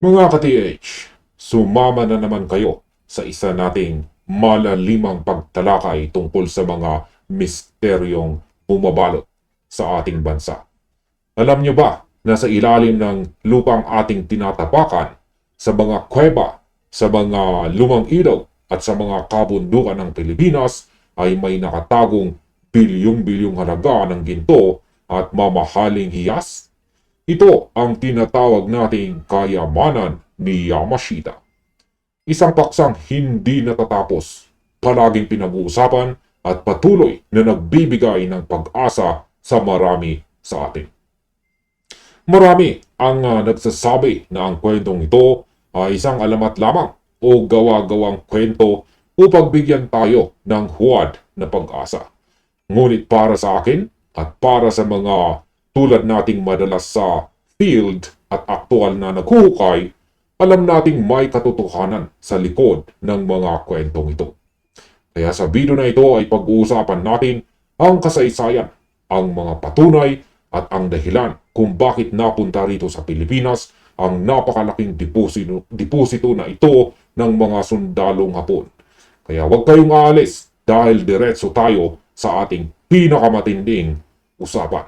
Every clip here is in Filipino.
Mga ka-TH, sumama na naman kayo sa isa nating malalimang pagtalakay tungkol sa mga misteryong bumabalot sa ating bansa. Alam niyo ba na sa ilalim ng lupang ating tinatapakan, sa mga kuweba, sa mga lumang ilog at sa mga kabundukan ng Pilipinas ay may nakatagong bilyong-bilyong halaga ng ginto at mamahaling hiyas? Ito ang tinatawag nating kayamanan ni Yamashita. Isang paksang hindi natatapos, palaging pinag-uusapan at patuloy na nagbibigay ng pag-asa sa marami sa atin. Marami ang nagsasabi na ang kwentong ito ay isang alamat lamang o gawa-gawang kwento upang bigyan tayo ng huwad na pag-asa. Ngunit para sa akin at para sa mga tulad nating madalas sa field at aktual na naghuhukay, alam nating may katotohanan sa likod ng mga kwentong ito. Kaya sa video na ito ay pag-uusapan natin ang kasaysayan, ang mga patunay at ang dahilan kung bakit napunta rito sa Pilipinas ang napakalaking deposito na ito ng mga sundalong Hapon. Kaya huwag kayong aalis dahil diretso tayo sa ating pinakamatinding usapan.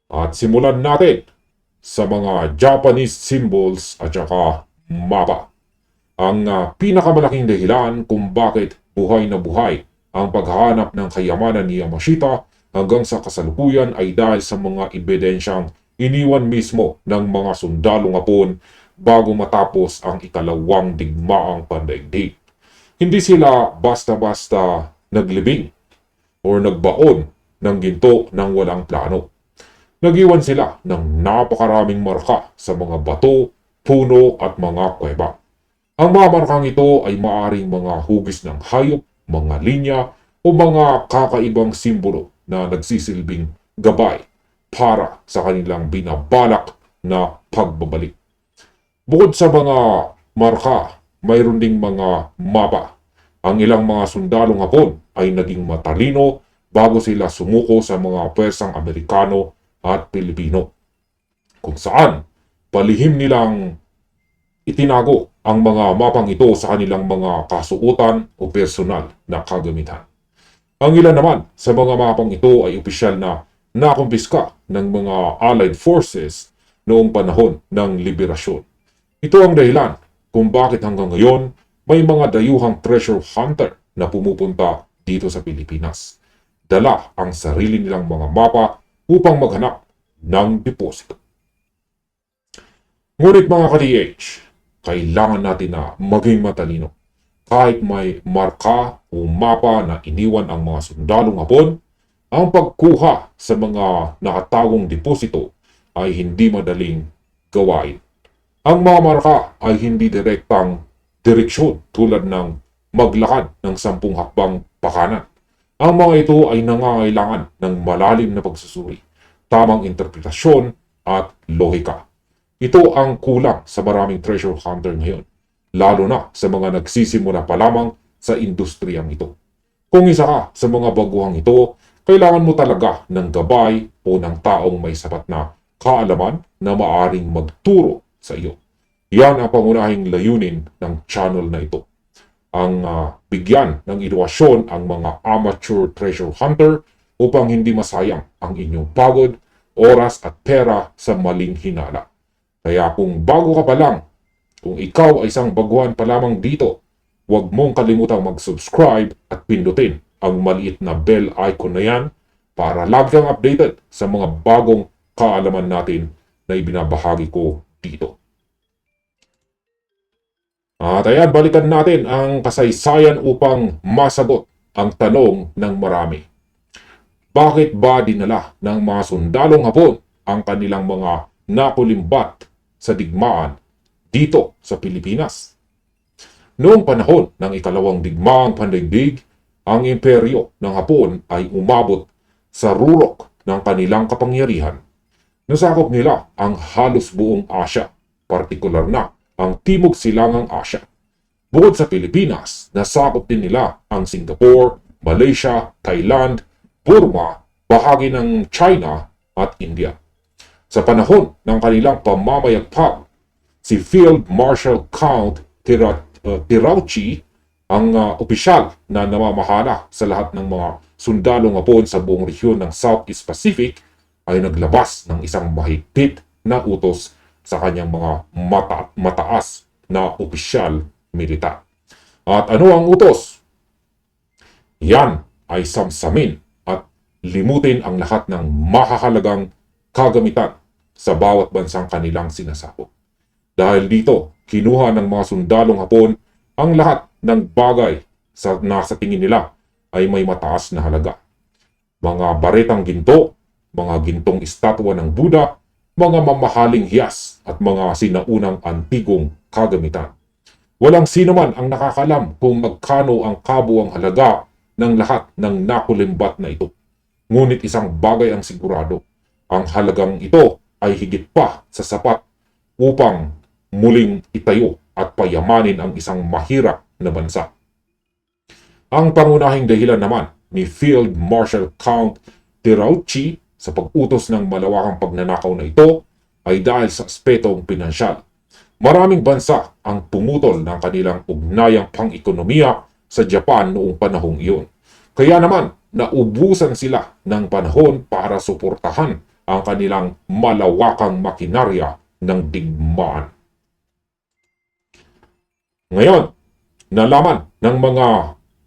At simulan natin sa mga Japanese symbols at saka mapa. Ang pinakamalaking dahilan kung bakit buhay na buhay ang paghahanap ng kayamanan ni Yamashita hanggang sa kasalukuyan ay dahil sa mga ebidensyang iniwan mismo ng mga sundalong Hapon bago matapos ang ikalawang digmaang pandaigdig. Hindi sila basta-basta naglibing o nagbaon ng ginto ng walang plano. Nagiwan sila ng napakaraming marka sa mga bato, puno at mga kuweba. Ang mga markang ito ay maaring mga hugis ng hayop, mga linya o mga kakaibang simbolo na nagsisilbing gabay para sa kanilang binabalak na pagbabalik. Bukod sa mga marka, mayroon ding mga mapa. Ang ilang mga sundalong Hapon ay naging matalino bago sila sumuko sa mga pwersang Amerikano at Pilipino, kung saan palihim nilang itinago ang mga mapang ito sa kanilang mga kasuotan o personal na kagamitan. Ang ilan naman sa mga mapang ito ay opisyal na nakumpiska ng mga Allied Forces noong panahon ng liberasyon. Ito ang dahilan kung bakit hanggang ngayon may mga dayuhang treasure hunter na pumupunta dito sa Pilipinas. Dala ang sarili nilang mga mapa upang maghanap ng deposito. Ngunit mga ka-DH, kailangan natin na maging matalino. Kahit may marka o mapa na iniwan ang mga sundalong Hapon, ang pagkuha sa mga nakatagong deposito ay hindi madaling gawain. Ang mga marka ay hindi direktang direksyon tulad ng maglakad ng 10 hakbang pakanan. Ang mga ito ay nangangailangan ng malalim na pagsusuri, tamang interpretasyon at lohika. Ito ang kulang sa maraming treasure hunter ngayon, lalo na sa mga nagsisimula pa lamang sa industriyang ito. Kung isa ka sa mga baguhang ito, kailangan mo talaga ng gabay o ng taong may sapat na kaalaman na maaring magturo sa iyo. Yan ang pangunahing layunin ng channel na ito. Ang bigyan ng edukasyon ang mga amateur treasure hunter upang hindi masayang ang inyong pagod, oras at pera sa maling hinala. Kaya kung bago ka pa lang, kung ikaw ay isang baguhan pa lamang dito, huwag mong kalimutang mag-subscribe at pindutin ang maliit na bell icon na yan para lagi kang updated sa mga bagong kaalaman natin na ibinabahagi ko dito. At ayan, balikan natin ang kasaysayan upang masagot ang tanong ng marami. Bakit ba dinala ng mga sundalong Hapon ang kanilang mga nakulimbat sa digmaan dito sa Pilipinas? Noong panahon ng ikalawang digmaang pandaigdig, ang imperyo ng Hapon ay umabot sa rurok ng kanilang kapangyarihan. Nasakop nila ang halos buong Asya, partikular na ang Timog Silangang Asya. Bukod sa Pilipinas, nasakop din nila ang Singapore, Malaysia, Thailand, Burma, bahagi ng China at India. Sa panahon ng kanilang pamamayagpag, si Field Marshal Count Tirauchi ang opisyal na namamahala sa lahat ng mga sundalong Hapon sa buong rehiyon ng Southeast Pacific ay naglabas ng isang mahigpit na utos sa kanyang mga mataas na opisyal militar. At ano ang utos? Yan ay samsamin at limutin ang lahat ng mahahalagang kagamitan sa bawat bansang kanilang sinasakop. Dahil dito, kinuha ng mga sundalong Hapon ang lahat ng bagay na sa tingin nila ay may mataas na halaga. Mga baretang ginto, mga gintong estatwa ng Buddha, mga mamahaling hiyas at mga sinaunang antigong kagamitan. Walang sino man ang nakakalam kung magkano ang kabuang halaga ng lahat ng nakulimbat na ito. Ngunit isang bagay ang sigurado, ang halagang ito ay higit pa sa sapat upang muling itayo at payamanin ang isang mahirap na bansa. Ang pangunahing dahilan naman ni Field Marshal Count Tirauchi sa pag-utos ng malawakang pagnanakaw na ito ay dahil sa aspetong pinansyal. Maraming bansa ang pumutol ng kanilang ugnayang pang-ekonomiya sa Japan noong panahong iyon. Kaya naman, naubusan sila ng panahon para suportahan ang kanilang malawakang makinarya ng digmaan. Ngayon, nalaman ng mga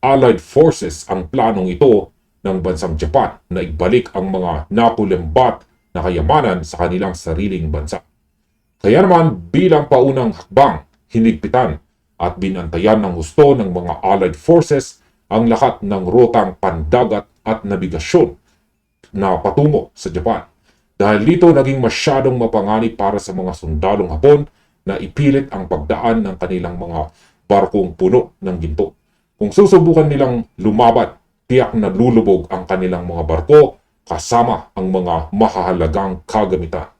Allied Forces ang planong ito ng bansang Japan na ibalik ang mga nakulimbat na kayamanan sa kanilang sariling bansa. Kaya naman bilang paunang hakbang, hinigpitan at binantayan ng husto ng mga Allied Forces ang lahat ng rutang pandagat at nabigasyon na patungo sa Japan. Dahil dito naging masyadong mapanganib para sa mga sundalong Hapon na ipilit ang pagdaan ng kanilang mga barkong puno ng ginto. Kung susubukan nilang lumaban, tiyak na lulubog ang kanilang mga barko kasama ang mga mahahalagang kagamitan.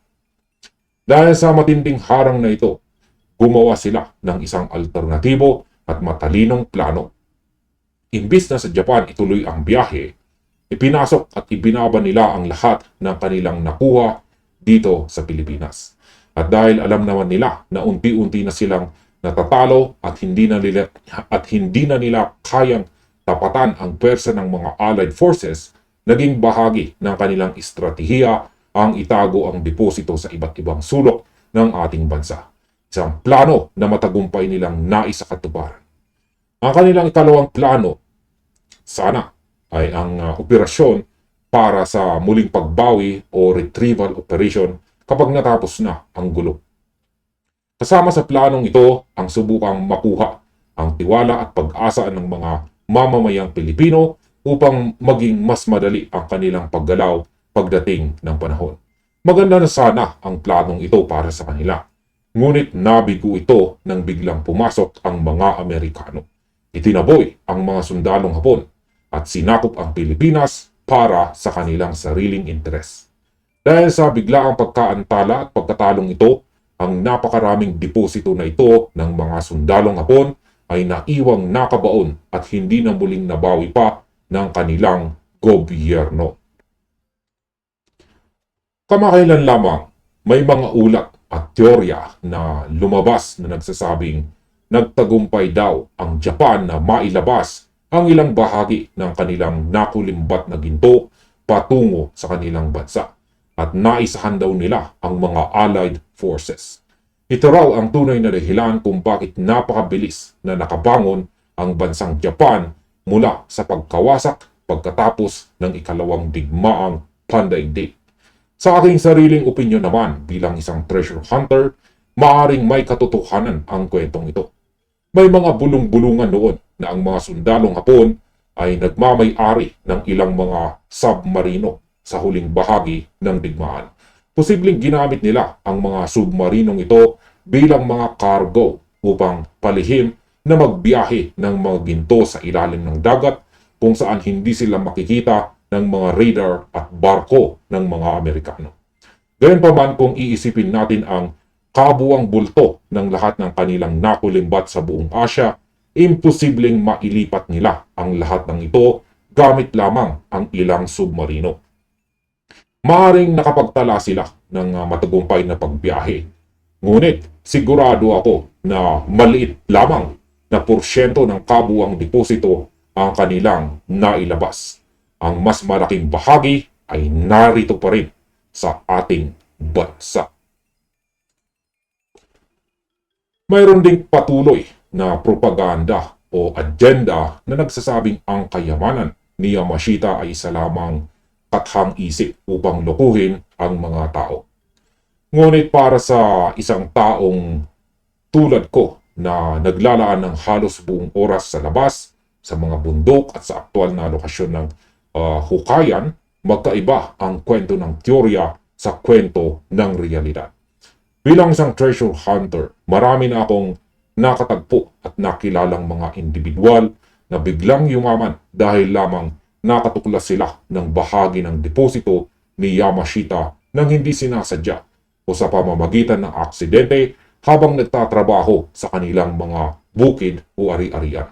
Dahil sa matinding harang na ito, gumawa sila ng isang alternatibo at matalinong plano. Imbis na sa Japan ituloy ang biyahe, ipinasok at ibinaba nila ang lahat ng kanilang nakuha dito sa Pilipinas. At dahil alam naman nila na unti-unti na silang natatalo at hindi na nila kayang tapatan ang pwersa ng mga Allied Forces, naging bahagi ng kanilang estratehiya ang itago ang deposito sa iba't ibang sulok ng ating bansa. Isang plano na matagumpay nilang naisakatuparan. Ang kanilang ikalawang plano, sana, ay ang operasyon para sa muling pagbawi o retrieval operation kapag natapos na ang gulo. Kasama sa planong ito ang subukang makuha ang tiwala at pag-asa ng mga mamamayang Pilipino upang maging mas madali ang kanilang paggalaw pagdating ng panahon. Maganda na sana ang planong ito para sa kanila. Ngunit nabigo ito nang biglang pumasok ang mga Amerikano. Itinaboy ang mga sundalong Hapon at sinakop ang Pilipinas para sa kanilang sariling interes. Dahil sa biglaang pagkaantala at pagkatalong ito, ang napakaraming deposito na ito ng mga sundalong Hapon ay naiwang nakabaon at hindi na muling nabawi pa ng kanilang gobyerno. Kamakailan lamang, may mga ulat at teorya na lumabas na nagsasabing nagtagumpay daw ang Japan na mailabas ang ilang bahagi ng kanilang nakulimbat na ginto patungo sa kanilang bansa at naisahan daw nila ang mga Allied Forces. Ito raw ang tunay na dahilan kung bakit napakabilis na nakabangon ang bansang Japan mula sa pagkawasak pagkatapos ng ikalawang digmaang pandaigdig. Sa aking sariling opinyon naman bilang isang treasure hunter, maaaring may katotohanan ang kwentong ito. May mga bulong-bulungan noon na ang mga sundalong Hapon ay nagmamay-ari ng ilang mga submarino sa huling bahagi ng digmaan. Posibleng ginamit nila ang mga submarinong ito bilang mga cargo upang palihim na magbiyahe ng mga ginto sa ilalim ng dagat kung saan hindi sila makikita ng mga radar at barko ng mga Amerikano. Gayunpaman kung iisipin natin ang kabuang bulto ng lahat ng kanilang nakulimbat sa buong Asya, imposibleng mailipat nila ang lahat ng ito gamit lamang ang ilang submarino. Maaring nakapagtala sila ng matagumpay na pagbiyahe. Ngunit sigurado ako na maliit lamang na porsyento ng kabuuang deposito ang kanilang nailabas. Ang mas malaking bahagi ay narito pa rin sa ating bansa. Mayroon ding patuloy na propaganda o agenda na nagsasabing ang kayamanan ni Yamashita ay isa lamang kathang isip upang lokohin ang mga tao. Ngunit para sa isang taong tulad ko na naglalaan ng halos buong oras sa labas, sa mga bundok at sa aktual na lokasyon ng hukayan, magkaiba ang kwento ng teorya sa kwento ng realidad. Bilang isang treasure hunter, marami na akong nakatagpo at nakilalang mga individual na biglang yumaman dahil lamang nakatuklas sila ng bahagi ng deposito ni Yamashita nang hindi sinasadya o sa pamamagitan ng aksidente habang nagtatrabaho sa kanilang mga bukid o ari-arian.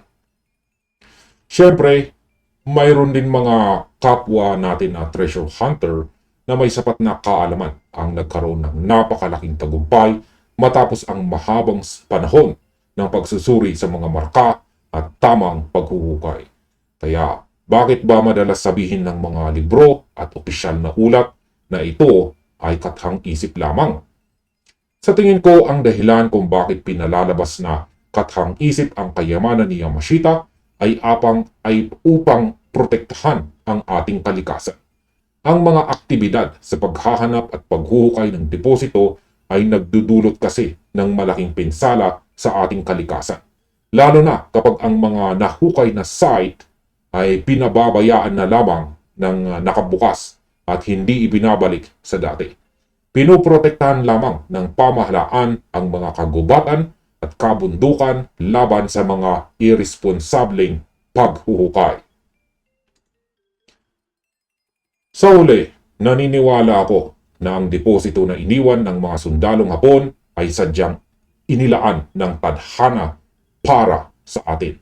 Siyempre, mayroon din mga kapwa natin na treasure hunter na may sapat na kaalaman ang nagkaroon ng napakalaking tagumpay matapos ang mahabang panahon ng pagsusuri sa mga marka at tamang paghuhukay. Kaya bakit ba madalas sabihin ng mga libro at opisyal na ulat na ito ay kathang isip lamang? Sa tingin ko, ang dahilan kung bakit pinalalabas na kathang isip ang kayamanan ni Yamashita ay upang protektahan ang ating kalikasan. Ang mga aktibidad sa paghahanap at paghuhukay ng deposito ay nagdudulot kasi ng malaking pinsala sa ating kalikasan. Lalo na kapag ang mga nahukay na site ay pinababayaan na lamang ng nakabukas at hindi ibinabalik sa dati. Pinoprotektahan lamang ng pamahalaan ang mga kagubatan at kabundukan laban sa mga irresponsableng paghuhukay. Sa huli, naniniwala ako na ang deposito na iniwan ng mga sundalong Hapon ay sadyang inilaan ng tadhana para sa atin,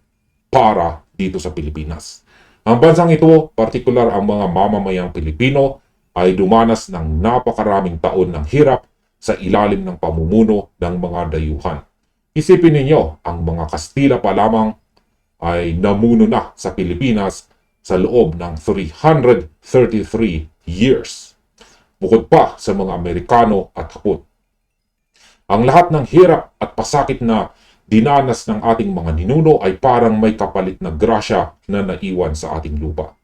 para dito sa Pilipinas. Ang bansang ito, partikular ang mga mamamayang Pilipino, ay dumanas ng napakaraming taon ng hirap sa ilalim ng pamumuno ng mga dayuhan. Isipin ninyo, ang mga Kastila pa lamang ay namuno na sa Pilipinas sa loob ng 333 years. Bukod pa sa mga Amerikano at Hapon. Ang lahat ng hirap at pasakit na dinanas ng ating mga ninuno ay parang may kapalit na grasya na naiwan sa ating lupa.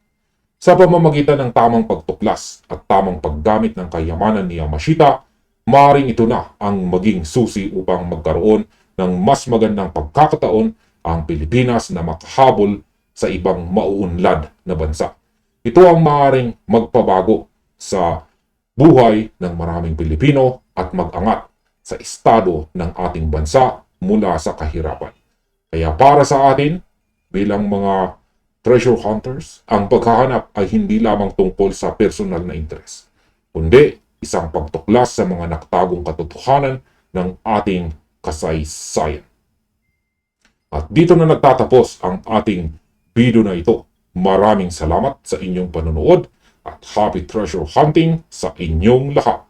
Sa pamamagitan ng tamang pagtuklas at tamang paggamit ng kayamanan ni Yamashita, maaaring ito na ang maging susi upang magkaroon ng mas magandang pagkakataon ang Pilipinas na makahabol sa ibang mauunlad na bansa. Ito ang maaaring magpabago sa buhay ng maraming Pilipino at mag-angat sa estado ng ating bansa mula sa kahirapan. Kaya para sa atin, bilang mga treasure hunters, ang paghahanap ay hindi lamang tungkol sa personal na interes, kundi isang pagtuklas sa mga nakatagong katotohanan ng ating kasaysayan. At dito na nagtatapos ang ating video na ito. Maraming salamat sa inyong panonood at happy treasure hunting sa inyong lahat.